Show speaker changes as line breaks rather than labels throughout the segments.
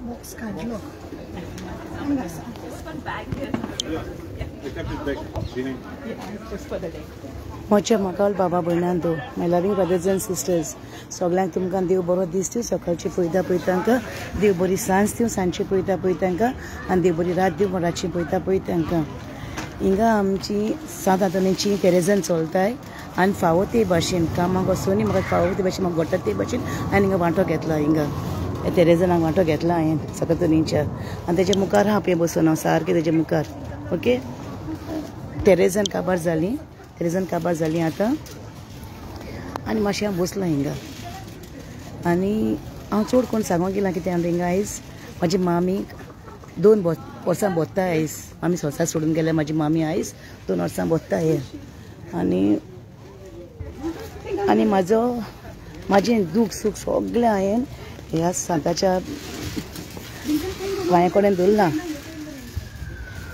Box काढलो.
म्हज्या मकाल बाबा भयणांदो माय लविंग ब्रदर्स एंड सिस्टर्स सगळ्यांक तुमकां देव बरो दीस दिवं. सकाळची पळयता तांकां देव बरी सांज दिवं. सांजची पळयता तांकां आनी देव बरी रात दिवं. रातची पळयता तांकां. हिंगा आमची सात आठवड्यांची तेरेजन चलताय आनी फावो ते भाशेन कामाक वचून म्हाका फावो ते भाशेन म्हाका घडटा ते भाशेन हांवें हिंगा वांटो घेतला. हिंगा तेरेजनाक वांटो घेतला हांवें सकतनीच्या आनी तेजे मुखार हांव बसून हांव सारकें तेजे मुखार. ओके तेरेजन काबार जाली आतां आनी मातशें हांव बसलां हिंगा. आनी हांव चड कोण सांगूंक गेलां कितें हिंगा आयज म्हाजी मामीक 2 वर्सां बोत्ता आयज. आमी सोंसार सोडून गेल्या म्हाजी मामी आयज 2 वर्सां बोत्ता हे. आनी म्हाजें दूख सूख सगळें हांवें ह्या सांताच्या पांया कडेन दवरलां.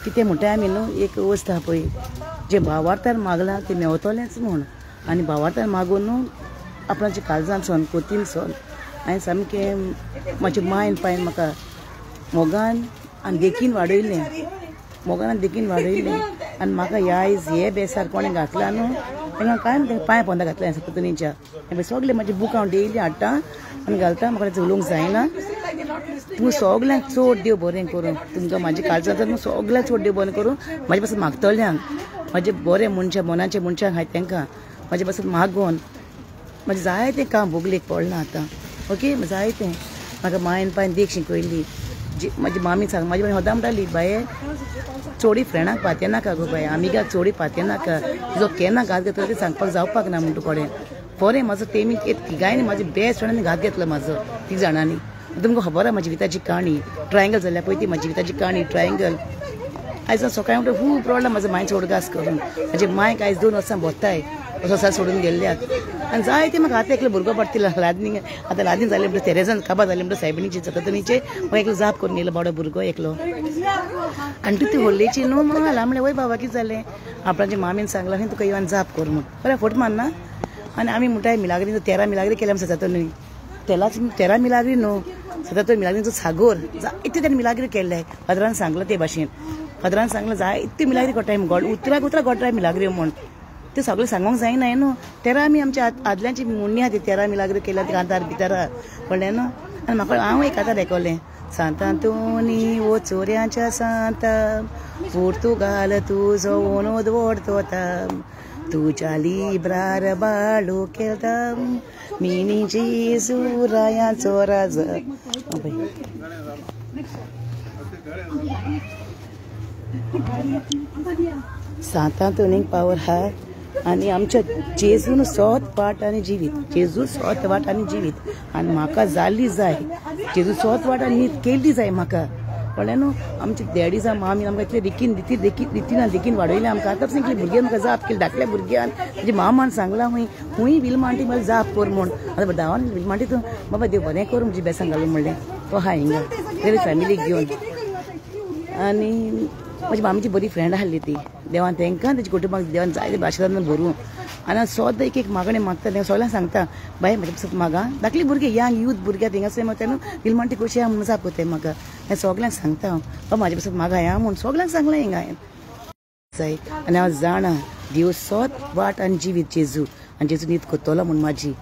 कितें म्हणटा आमी न्हू एक वस्त आहा पळय जे भावार्थान मागलां तें मेवतलेंच म्हूण. आनी भावार्थान मागून न्हू आपणाच्या काळजांतसून कोतीनसून हांवें सामकें म्हाज्या मायन पायन म्हाका मोगान आनी देखीन वाडयलें आनी म्हाका ह्या आयज हे बेसार कोणें घातला न्हू तेंकां कांय ना तेंकां पांय पोंदा घातलें सतनीच्या. हे सगळें म्हाजें बूक हांव डेली हाडटा आनी घालता. म्हाका उलोवंक जायना. तूं सगळ्यांक चड देव बरें करूं. तुमकां म्हाज्या काळजांतल्यान सगळ्यांक चड देव बरें करूं. म्हाजे पासून मागतल्यांक म्हाजे बरे मनशां मनाचे मनशांक हाय तांकां म्हाजे पासून मागोन म्हाजें जायतें काम भोगलेक पडलां आतां. ओके जायतें म्हाका मायन पायन देख शिकयली. म्हाजी मामी सांग म्हाजी मामी होदां म्हणटाली बाये चोडी फ्रेंडाक पातये नाका गो बाये आमिगाक चोडी पातये नाका तुजो केन्ना घात घेतलो तें सांगपाक जावपाक ना म्हणटा कोडें. बरें म्हाजो तेमी तिगांयनी म्हाजे बेस्ट फ्रेंडांनी घात घेतलो म्हाजो 3 जाणांनी. तुमकां खबर आहा म्हाजी विताची काणी ट्रायंगल जाल्या पळय ती म्हाजी विताची काणी ट्रायंगल. आयज सकाळीं उठून खूब रडला म्हाजो मायचो उडगास करून. म्हाजे मायक आयज 2 वर्सां बोत्ताय सोंसार सोडून गेल्ल्याक आनी जायते म्हाका आतां एकलो भुरगो पडटलो लादनी. आतां लादनी जालें म्हणटा तेरेजन काबार जालें म्हणटा सायबिणीचे सकतनीचे म्हाका एकलो जाप करून येयलो बावडो भुरगो एकलो. आनी ती व्हडलेची न्हू म्हणून हांवें म्हणलें वय बाबा कितें जालें आपणाच्या मामीन सांगलां खंय तुका येवन जाप कर म्हूण. बरें फोट मारना आनी आमी म्हणटाय मिलाग्री 13 मिलाग्री केल्या आमी सततनी 13 मिलाग्री न्हू 77 मिलाग्रीचो सागोर जायते तेणें मिलाग्री केल्ले. फादरान सांगलां ते भाशेन फादरान सांगलां जायते मिलाग्री कोट्टाय उतराक घोटाय मिलाग्री म्हूण. ते सगळें सांगूंक जायना न्हू. 13 आमी आमच्या आदल्यांची मुन्नी आहा ती 13 मिलाग्री केल्या ती कांतार भितर कळ्ळें न्हू. आनी म्हाका हांव एक आतां आयकलें सांतांतोनी ओ चोऱ्यांच्या सांता पुर्तुगाल तुजो ओनोद व्हरतोता तुज्या लिब्रार बाळो केला मिनी जेजू रायांचो राजा. सांतांतोनीक पावर आहा आनी आमच्या जेजून सोत वाट आनी जिवीत जेजू सोत वाट आनी जिवीत आनी म्हाका जाली जाय जेजू सोत वाट आनी न्हीद केल्ली जाय म्हाका कळ्ळें न्हू. आमचे डॅडी जावं मामी आमकां इतले रितीन वाडयलें आमकां. आतां पासून इतले भुरग्यां म्हाका जाप केली धाकल्या भुरग्यान म्हणजे मामान सांगलां खूंय विलमांटी मला जाप कर म्हूण. आतां धांवान विलमांटी तूं बाबा देव बरें कर म्हणजे बेसान घालून म्हणलें तो आहा हिंगा तेरे फॅमिलीक घेवन. आनी म्हाजी मामीची बरी फ्रेंड आसली ती देवान तांकां तेजे कुटुंबाक देवान जायते आशिर्वाद भरूं. आनी सोद्दां एक मागणें मागता तें सगळ्यांक सांगता बाय म्हाज्या पासून मागा. धाकली भुरगीं यंग यूथ भुरग्यां थिंगासर म्हाका न्हू विलमांटी कशी आहा म्हणून जाप कोताय म्हाका. हें सगळ्यांक सांगता हांव बाबा म्हाज्या पासून मागा या म्हूण सगळ्यांक सांगलें हिंगा हांवें जाय. आनी हांव जाणा देव सोत वाट आनी जिवीत जेजू आनी जेजू न्हीद कोत्तलो म्हूण म्हाजी.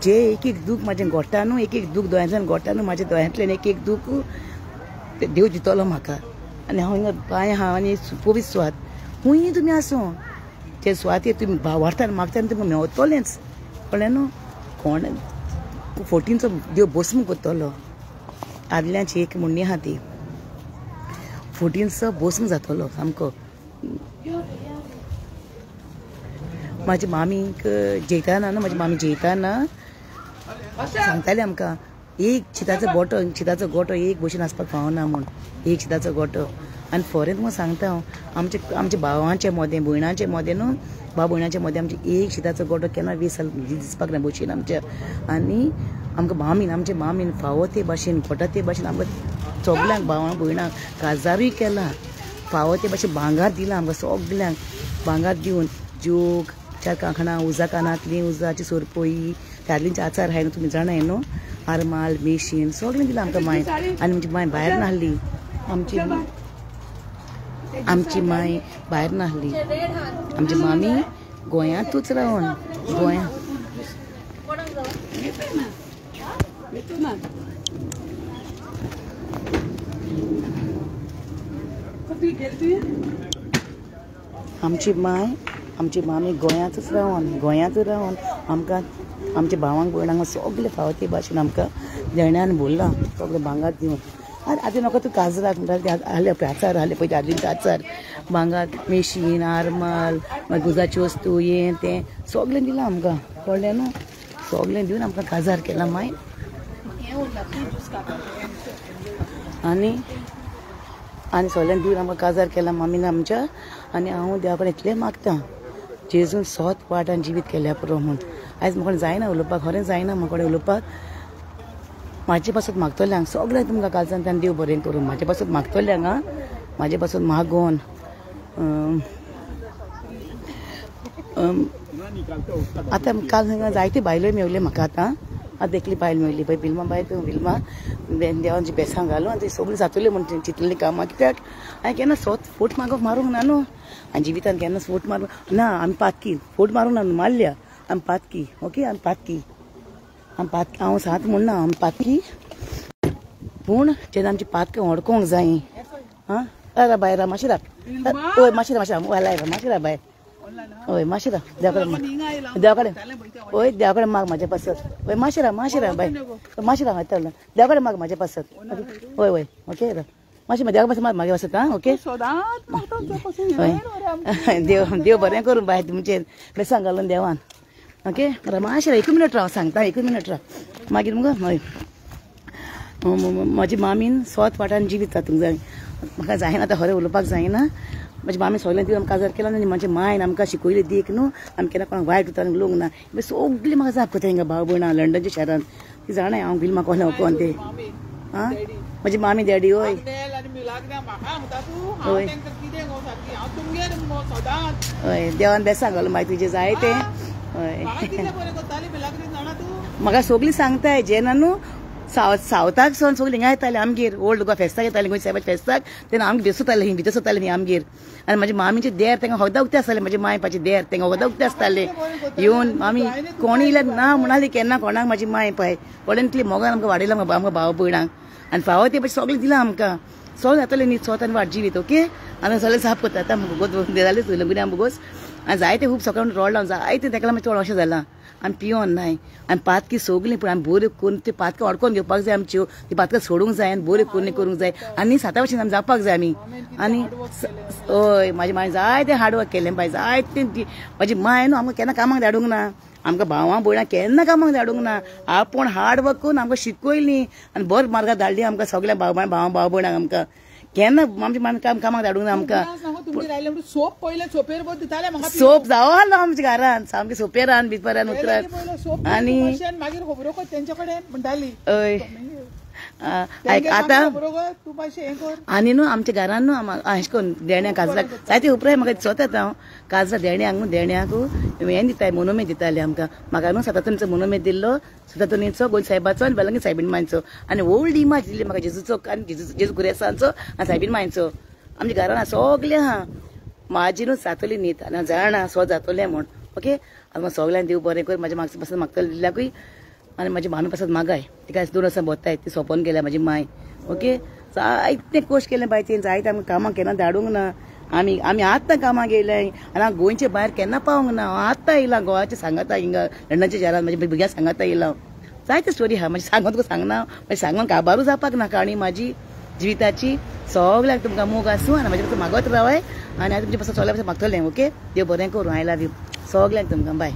जे एक दूख म्हाजें घोडटा न्हू एक दूख दोळ्यांतल्यान घोडटा न्हू म्हाज्या दोळ्यांतल्यान एक दूख देव दितलो म्हाका. आनी हांव हिंगा पांय आहा आनी पोवीस स्वात खूंय तुमी आसूं ते स्वाती तुमी भावार्थान मागता आनी तुमकां मेवतलेंच कळ्ळें न्हू. कोण 14चो देव भस्म कोत्तलो आदल्यांची एक मुन्नी आहा ती 14चो भस्म जातलो सामको. म्हाजी मामीक जेयताना न्हू म्हाजी मामी जेयताना सांगताली आमकां एक चिताचो गोटो एक भशेन आसपाक फावना म्हूण एक चिताचो गोटो. आनी फॉरेन तुमकां सांगता हांव आमच्या भावांचें मोदें भयणांचें मोदें न्हू भाव भयणांचें मोदें आमचें एक शिताचो गोटो केन्ना विसर दिसपाक ना भशेन आमच्या. आनी आमकां आमच्या मामीन फावो ते भाशेन घोटा ते भाशेन आमकां सगळ्यांक भावां भयणांक काजारूय केला फावो ते भाशेन भांगर दिलां आमकां सगळ्यांक भांगर दिवन जोग 4 कांकणां उजा कानांतलीं उजाची सोरपोई तारलींचे आचार हाय न्हू तुमी जाणाय न्हू. आरमाल मेशीन सगळें दिलां आमकां माय आनी आमची माय भायर नासली आमची माय भायर नासली आमची मामी गोंयांतूच रावन गोंयांत आमची माय आमची मामी गोंयांतूच रावन आमकां आमच्या भावांक भयणांक सगळे फावो ते भाशेन आमकां देण्यान बोल्लां सगळे भांगार दिवन आतां नका तूं काजराक म्हणटा आहले आचार आहले पळय आदींचे आचार भांगार मेशीन आरमाल मागीर गुजाची वस्तू हें तें सगळें दिलां आमकां कळ्ळें न्हू सगळें दिवन आमकां काजार केलां माय आनी सगळ्यांनी दिवन आमकां काजार केलां मामीन आमच्या आनी हांव देवा कडेन इतलें मागतां जेजून सोत वाट आनी जिवीत केल्या पुरो म्हूण आयज म्हाका जायना उलोवपाक खरें जायना म्हाका कडेन उलोवपाक म्हाजे पासून मागतल्यांक सगळें तुमकां कालसान त्यान देव बरें करूं म्हाजे पासून मागतल्यांक म्हाजे पासून मागोन आतां काल जायती बायलोय मेवल्यो म्हाका आतां एकली बायल मेवली पळय बिल्मा बायल तूं बिल्मा देवांची बेसां घालून आनी ती सगळीं जातली म्हण चिंतलेली कामां कित्याक हांवें केन्ना सोत फोट मारूंक ना न्हू आनी जिवितान केन्ना फोट मारूंक ना आमी पातकी फोट मारूंक ना मारल्या आमी पातकी ओके आमी पातकी हांव सांत म्हणना आमी पातकी पूण जेन्ना आमची पातकी ओडकोंक जाय आं राव बाय राव मातशें राव हय मातशें लाय मातशें राव बाय हय मातशें राव देवा कडेन हय देवा कडेन माग म्हाजे पासत हय मातशें राव बाय मातशें राव येतलो देवा कडेन माग म्हाजे पासत हय हय ओके राव मातशें देवा पासत माग म्हागे पासत आं ओके हय देव बरें करूं बाय तुमचें बेसां घालून देवान ओके मातशें राव 1 मिनट राव सांगता 1 मिनट राव मागीर मुगो हय म्हाजी मामीन सोत वाटान जिवीत जातूंक जाय म्हाका जायना आतां खरें उलोवपाक जायना म्हाजी मामी सगळें दिवन आमकां काजार केला आनी म्हाजे मायन आमकां शिकयली दीक न्हू आमी केन्ना कोणाक वायट उतरांक लोक ना सगळीं म्हाका जाप करता हिंगा भाव भयणां लंडनच्या शारांत ती जाणाय हांव बिल म्हाका कोण ते आं म्हाजी मामी डॅडी हय हय देवान बेसां घालून मागीर तुजें जाय तें हय म्हाका सगळीं सांगताय जेन्ना न्हू सावथाक सावन सगळीं हिंगा येतालीं आमगेर ओल्ड गोवा फेस्ताक येतालीं गोंय सायबाच्या फेस्ताक तेन्ना आमकां बेसूतालें हिंग भितर सरतालीं न्ही आमगेर आनी म्हाजे मामीचे देर तांकां होद्दा उक्ते आसताले म्हाजे मायपाचे देर तांकां होद्दा उक्ते आसताले येवन आमी कोणी इल्यार ना म्हणली केन्ना कोणाक म्हाजी माय पळय कोणेन इतली मोगान आमकां वाडयलां आमकां भाव भयणांक आनी फावो ते पळय सगळें दिलां आमकां सगळें जातलें न्ही सोत आनी वाट जिवीत ओके आनी सगळें साफ करता आतां मुगोस जालें लग्न मुगोस आनी जायते खूब सकाळ रोड लावन जायते ताका लागून चड अशें जालां आमी पियोन नाय आनी पातकी सगळीं पूण आमी बऱ्यो करून ती पातकी अडकोन घेवपाक जाय आमच्यो ती पातकां सोडूंक जाय आनी बऱ्यो करून करूंक जाय आनी 7 भशेन आमी जावपाक जाय आमी आनी हय म्हाजी माय जायतें हार्डवर्क केलें बाय जायतें म्हाजी माय न्हू आमकां केन्ना कामाक धाडूंक ना आमकां भावां भयणां केन्ना कामाक धाडूंक ना आपूण हार्डवर्क करून आमकां शिकयली आनी बरो मार्गार धाडली आमकां सगळ्या भावां भयणांक आमकां केन्ना आमची मामी कामाक धाडूंक ना आमकां सोप जावं आमच्या घरान सामकें सोपेरान भितरान उतरान आनी हय आतां आनी न्हू आमच्या घरान न्हू अशें करून देण्याक काजराक जायते उपराय म्हाका सोत येता हांव काजरा देण्याक न्हू देण्याक हें दिताय मोनोमेद दिताले आमकां म्हाका न्हू सतातुनीचो मोनोमेद दिल्लो सतातुनीचो गोंय सायबाचो आनी बेलंगी सायबीण मांयचो आनी व्हड इमाज दिल्ली म्हाका जेजूचो आनी जेजू गुरेसांचो आनी सायबीण मांयचो आमच्या घरान सगलें आहा म्हाजी न्हू जातली न्हीद आनी हांव जाणा सो जातलें म्हूण ओके आतां म्हाका सगळ्यांक देव बरें कर म्हाज्या मागच्या पासून मागतलें दिल्याकूय आनी म्हाजी मामी पासत मागाय तिका 2 वर्सां बोताय ती सोपोन गेल्या म्हाजी माय ओके जायतें कोश केलें बाय तें जायतें आमकां कामाक केन्ना धाडूंक ना आमी आतां कामाक येयलें आनी हांव गोंयचे भायर केन्ना पावूंक ना हांव आतां येयलां गोवाच्या सांगाता हिंगा लंडनच्या शारांत म्हाज्या भुरग्यां सांगाता येयलां जायते स्टोरी आहा म्हाजी सांगून तुका सांगना म्हाजी सांगून काबारूच जावपाक ना काणी म्हाजी जिविताची सगळ्यांक तुमकां मोग आसूं आनी म्हाजे पासून मागत रावय आनी हांव तुमचे पासून सगळ्या पासून मागतलें ओके देव बरें करूं आय लव यू सगळ्यांक तुमकां बाय